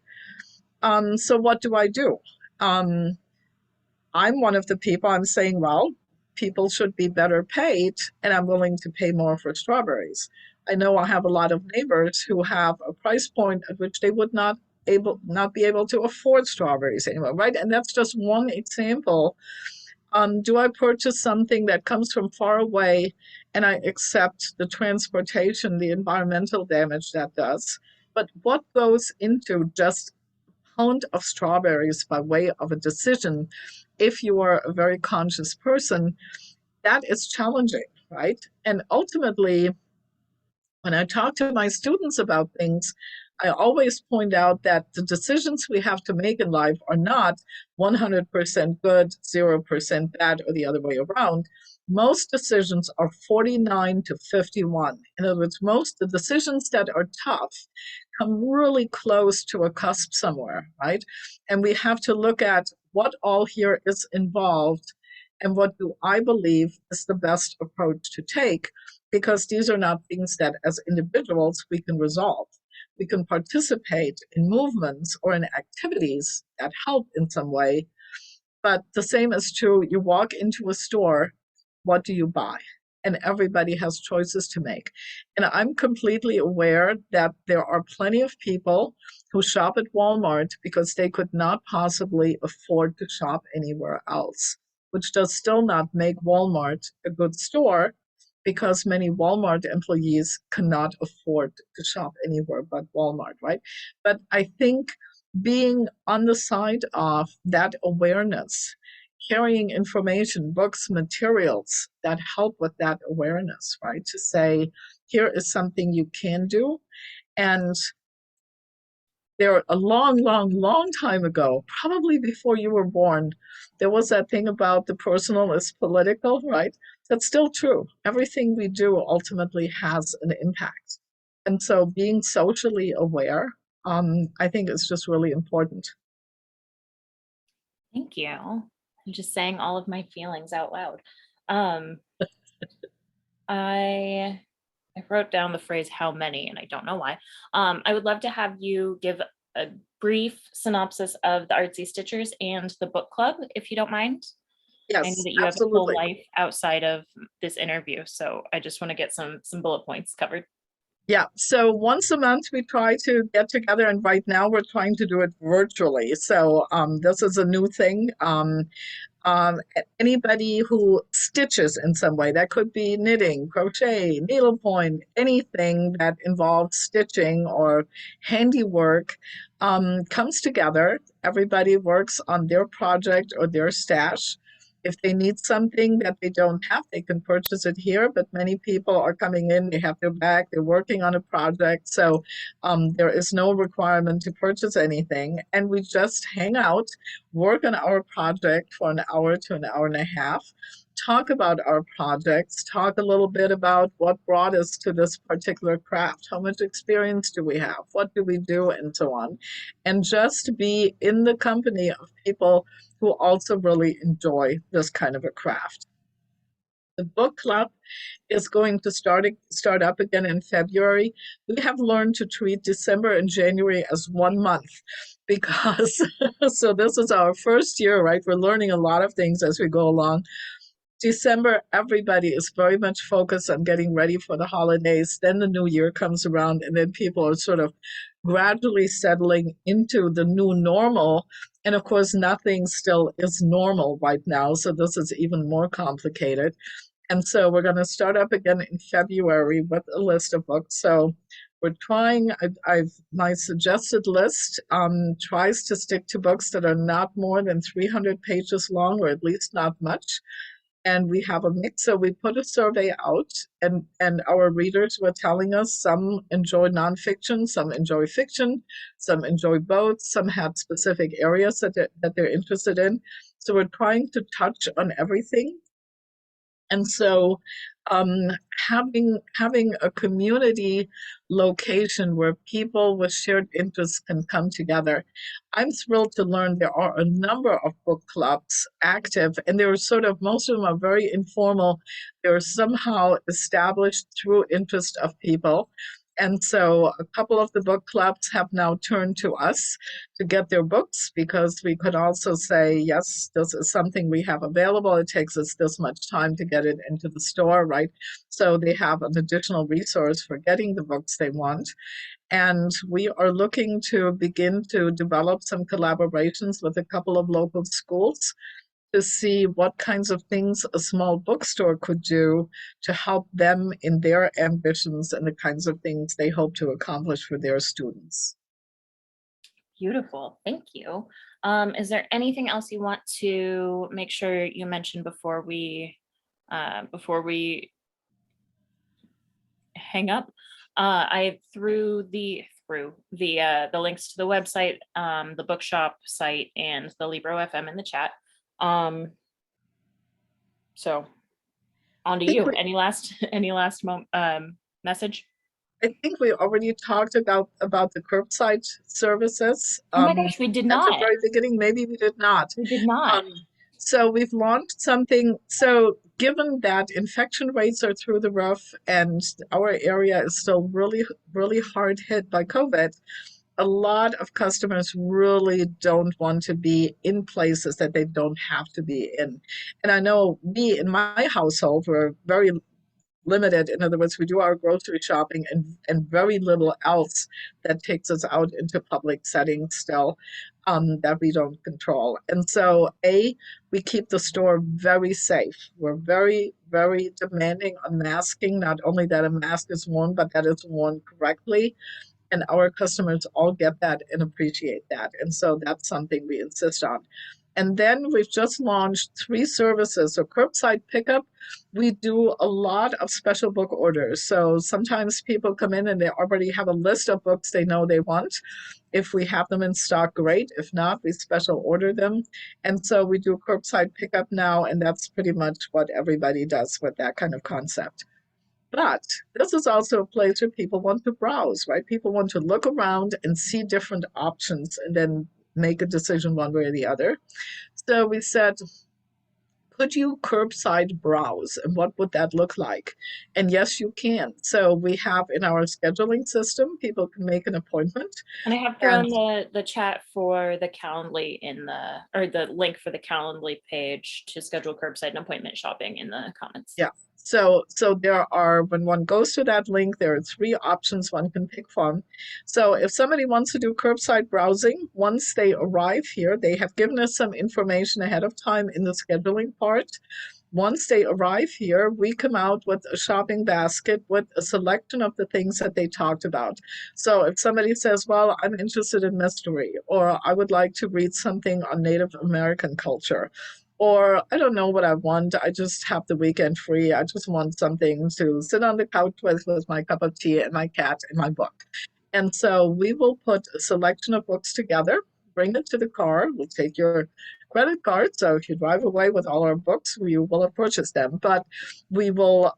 So what do I do? Um, I'm one of the people. I'm saying, well, people should be better paid, and I'm willing to pay more for strawberries. I know I have a lot of neighbors who have a price point at which they would not be able to afford strawberries anymore, right? And that's just one example. Do I purchase something that comes from far away and I accept the transportation, the environmental damage that does? But what goes into just a pound of strawberries by way of a decision, if you are a very conscious person, that is challenging, right? And ultimately, when I talk to my students about things, I always point out that the decisions we have to make in life are not 100% good, 0% bad, or the other way around. Most decisions are 49 to 51. In other words, most of the decisions that are tough come really close to a cusp somewhere, right? And we have to look at what all here is involved and what do I believe is the best approach to take, because these are not things that as individuals we can resolve. We can participate in movements or in activities that help in some way, but the same is true. You walk into a store, what do you buy? And everybody has choices to make. And I'm completely aware that there are plenty of people who shop at Walmart because they could not possibly afford to shop anywhere else, which does still not make Walmart a good store because many Walmart employees cannot afford to shop anywhere but Walmart, right? But I think being on the side of that awareness, carrying information, books, materials that help with that awareness, right? To say, here is something you can do. And there, a long, long, long time ago, probably before you were born, there was that thing about the personal is political, right? That's still true. Everything we do ultimately has an impact. And so being socially aware, I think is just really important. Thank you. I'm just saying all of my feelings out loud. Um, I I wrote down the phrase "how many," and I don't know why. I would love to have you give a brief synopsis of the Artsy Stitchers and the book club, if you don't mind. I know Yes, that you have a full absolutely. life outside of this interview, so I just want to get some bullet points covered. Yeah, so once a month we try to get together, and right now we're trying to do it virtually. So this is a new thing. Anybody who stitches in some way, that could be knitting, crochet, needlepoint, anything that involves stitching or handiwork, comes together. Everybody works on their project or their stash. If they need something that they don't have, they can purchase it here. But many people are coming in, they have their bag, they're working on a project. So there is no requirement to purchase anything. And we just hang out, work on our project for an hour to an hour and a half, talk about our projects, talk a little bit about what brought us to this particular craft, how much experience do we have, what do we do, and so on. And just be in the company of people who also really enjoy this kind of a craft. The book club is going to start up again in February. We have learned to treat December and January as 1 month because so this is our first year, right? We're learning a lot of things as we go along. December, everybody is very much focused on getting ready for the holidays. Then the new year comes around, and then people are sort of gradually settling into the new normal. And of course, nothing still is normal right now. So this is even more complicated. And so we're going to start up again in February with a list of books. So we're trying, I've my suggested list tries to stick to books that are not more than 300 pages long, or at least not much. And we have a mix. So we put a survey out, and our readers were telling us some enjoy nonfiction, some enjoy fiction, some enjoy both, some have specific areas that they're interested in. So we're trying to touch on everything. And so um, having a community location where people with shared interests can come together. I'm thrilled to learn there are a number of book clubs active, and they're sort of, most of them are very informal. They're somehow established through interest of people. And so a couple of the book clubs have now turned to us to get their books, because we could also say, yes, this is something we have available. It takes us this much time to get it into the store, right? So they have an additional resource for getting the books they want. And we are looking to begin to develop some collaborations with a couple of local schools to see what kinds of things a small bookstore could do to help them in their ambitions and the kinds of things they hope to accomplish for their students. Beautiful. Thank you. Is there anything else you want to make sure you mention before we hang up? I through through the links to the website, the bookshop site, and the Libro FM in the chat. So on to you. Any last message? I think we already talked about the curbside services. Oh my gosh, we did At the not. very beginning. Maybe we did not. We did not. So we've launched something. So given that infection rates are through the roof and our area is still really, really hard hit by COVID, a lot of customers really don't want to be in places that they don't have to be in. And I know me in my household, we're very limited. In other words, we do our grocery shopping and very little else that takes us out into public settings still, that we don't control. And so, we keep the store very safe. We're very, very demanding on masking, not only that a mask is worn, but that it's worn correctly. And our customers all get that and appreciate that. And so that's something we insist on. And then we've just launched 3 services. So curbside pickup, we do a lot of special book orders. So sometimes people come in and they already have a list of books they know they want. If we have them in stock, great. If not, we special order them. And so we do curbside pickup now, and that's pretty much what everybody does with that kind of concept. But this is also a place where people want to browse, right? People want to look around and see different options and then make a decision one way or the other. So we said, could you curbside browse? And what would that look like? And yes, you can. So we have in our scheduling system, people can make an appointment. And I have thrown the chat for the Calendly or the link for the Calendly page to schedule curbside and appointment shopping in the comments. Yeah. So there are, when one goes to that link, there are 3 options one can pick from. So if somebody wants to do curbside browsing, once they arrive here, they have given us some information ahead of time in the scheduling part. Once they arrive here, we come out with a shopping basket with a selection of the things that they talked about. So if somebody says, well, I'm interested in mystery, or I would like to read something on Native American culture, or I don't know what I want. I just have the weekend free. I just want something to sit on the couch with my cup of tea and my cat and my book. And so we will put a selection of books together, bring it to the car. We'll take your credit card. So if you drive away with all our books, you will have purchased them. But we will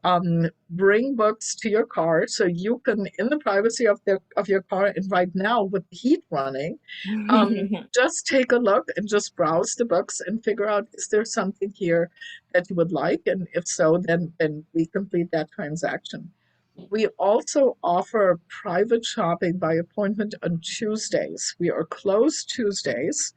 bring books to your car so you can, in the privacy of your car, and right now with the heat running, just take a look and just browse the books and figure out, is there something here that you would like? And if so, then we complete that transaction. We also offer private shopping by appointment on Tuesdays. We are closed Tuesdays,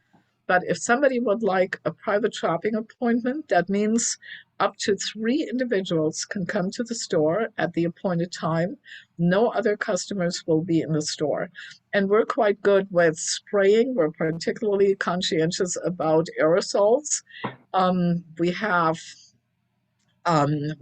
but if somebody would like a private shopping appointment, that means up to 3 individuals can come to the store at the appointed time. No other customers will be in the store. And we're quite good with spraying. We're particularly conscientious about aerosols. We have hand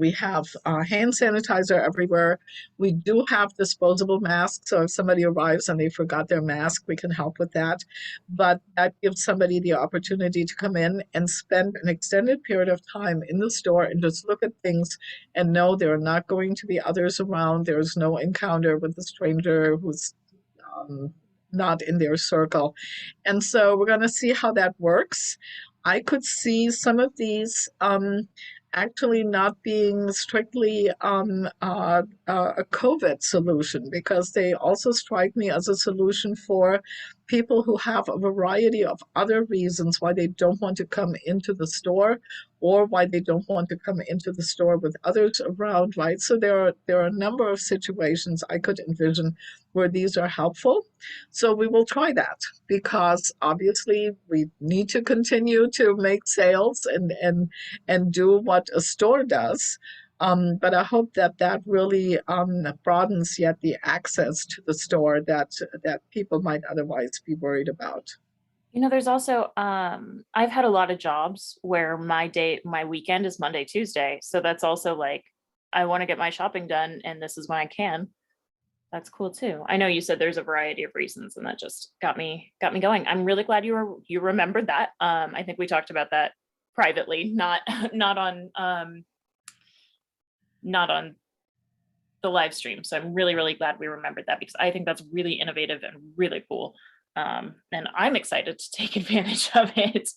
sanitizer everywhere. We do have disposable masks, so if somebody arrives and they forgot their mask, we can help with that. But that gives somebody the opportunity to come in and spend an extended period of time in the store and just look at things and know there are not going to be others around. There's no encounter with a stranger who's not in their circle. And so we're going to see how that works. I could see some of these actually not being strictly a COVID solution, because they also strike me as a solution for people who have a variety of other reasons why they don't want to come into the store, or why they don't want to come into the store with others around, right? So there are a number of situations I could envision where these are helpful. So we will try that, because obviously we need to continue to make sales and do what a store does. But I hope that really broadens yet the access to the store that people might otherwise be worried about. There's also, I've had a lot of jobs where my weekend is Monday, Tuesday. So that's also like, I want to get my shopping done and this is when I can. That's cool too. I know you said there's a variety of reasons, and that just got me going. I'm really glad you remembered that. I think we talked about that privately, not on the live stream. So I'm really, really glad we remembered that, because I think that's really innovative and really cool. And I'm excited to take advantage of it.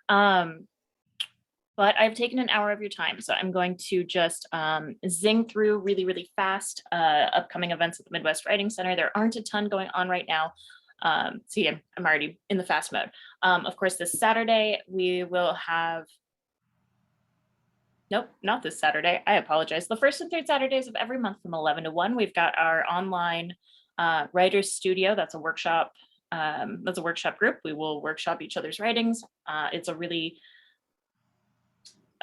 Um, but I've taken an hour of your time, so I'm going to just zing through really, really fast upcoming events at the Midwest Writing Center. There aren't a ton going on right now. See, I'm already in the fast mode. Of course, this Saturday, we will have, nope, not this Saturday. I apologize. The first and third Saturdays of every month from 11 to 1, we've got our online writers studio. That's a workshop. That's a workshop group. We will workshop each other's writings. It's a really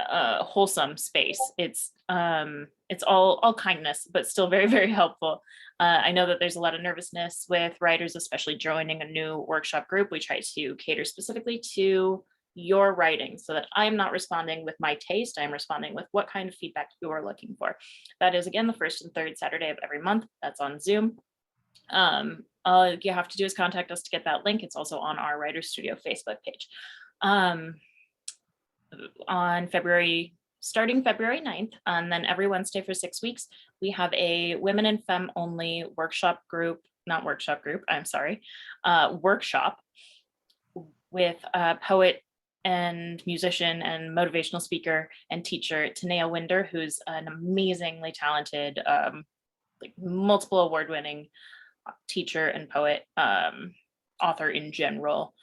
wholesome space. It's all kindness, but still very, very helpful. I know that there's a lot of nervousness with writers, especially joining a new workshop group. We try to cater specifically to your writing so that I'm not responding with my taste. I'm responding with what kind of feedback you're looking for. That is, again, the first and third Saturday of every month. That's on Zoom. All you have to do is contact us to get that link. It's also on our Writers Studio Facebook page. On starting February 9th, and then every Wednesday for 6 weeks, we have a women and femme only workshop with poet and musician and motivational speaker and teacher Tanea Winder, who's an amazingly talented, like multiple award-winning teacher and poet, author in general,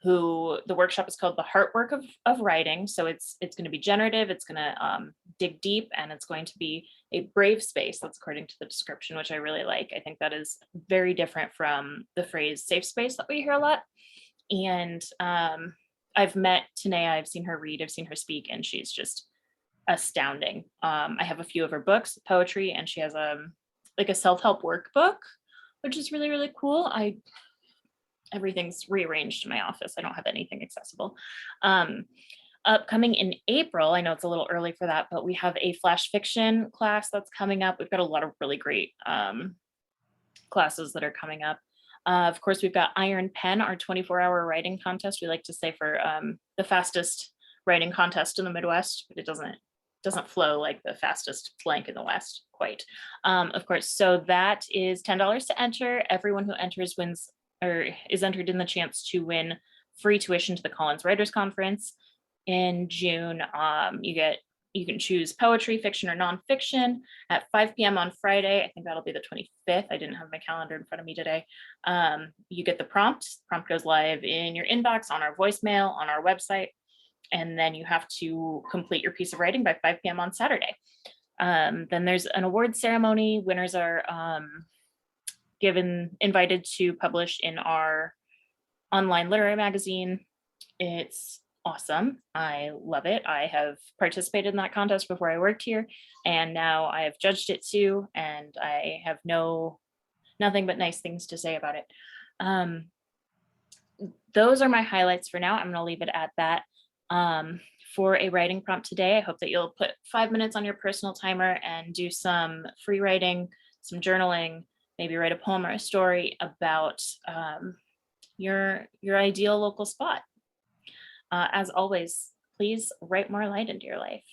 who the workshop is called The Heart Work of Writing. So it's going to be generative, it's going to dig deep, and it's going to be a brave space. That's according to the description, which I really like. I think that is very different from the phrase safe space that we hear a lot. And I've met Tanea, I've seen her read, I've seen her speak, and she's just astounding. I have a few of her books, poetry, and she has like a self-help workbook, which is really, really cool. Everything's rearranged in my office. I don't have anything accessible. Upcoming in April, I know it's a little early for that, but we have a flash fiction class that's coming up. We've got a lot of really great classes that are coming up. Of course, we've got Iron Pen, our 24-hour writing contest. We like to say for the fastest writing contest in the Midwest, but it doesn't flow like the fastest blank in the West quite. Of course, so that is $10 to enter. Everyone who enters wins or is entered in the chance to win free tuition to the Collins Writers Conference in June. You can choose poetry, fiction, or nonfiction at 5 p.m. on Friday. I think that'll be the 25th. I didn't have my calendar in front of me today. You get the prompt. Prompt goes live in your inbox, on our voicemail, on our website, and then you have to complete your piece of writing by 5 p.m. on Saturday. Then there's an award ceremony. Winners are invited to publish in our online literary magazine. It's awesome. I love it. I have participated in that contest before I worked here, and now I have judged it too, and I have nothing but nice things to say about it. Those are my highlights for now. I'm going to leave it at that. For a writing prompt today, I hope that you'll put 5 minutes on your personal timer and do some free writing, some journaling, maybe write a poem or a story about your ideal local spot. As always, please write more light into your life.